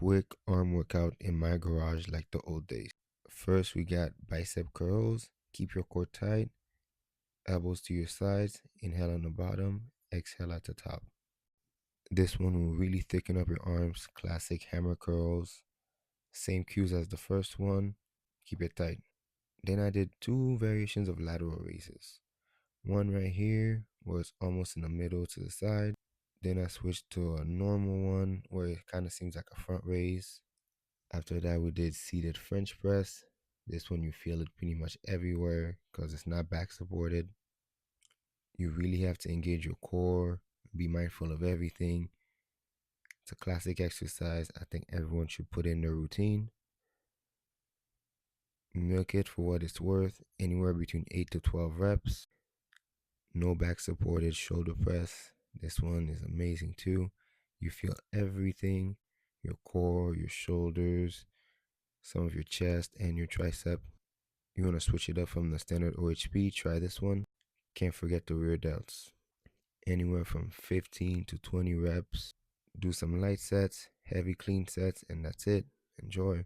quick arm workout in my garage like the old days. First, we got bicep curls. Keep your core tight, elbows to your sides, inhale on the bottom, exhale at the top. This one will really thicken up your arms. Classic hammer curls. Same cues as the first one. Keep it tight. Then I did two variations of lateral raises. One right here where it's almost in the middle to the side. Then I switched to a normal one where it kind of seems like a front raise. After that, we did seated French press. This one you feel it pretty much everywhere because it's not back supported. You really have to engage your core, be mindful of everything. It's a classic exercise I think everyone should put in their routine. Milk it for what it's worth, anywhere between 8 to 12 reps. No back supported shoulder press. This one is amazing too. You feel everything, your core, your shoulders, some of your chest, and your tricep. You want to switch it up from the standard OHP, try this one. Can't forget the rear delts. Anywhere from 15 to 20 reps. Do some light sets, heavy clean sets, and that's it. Enjoy.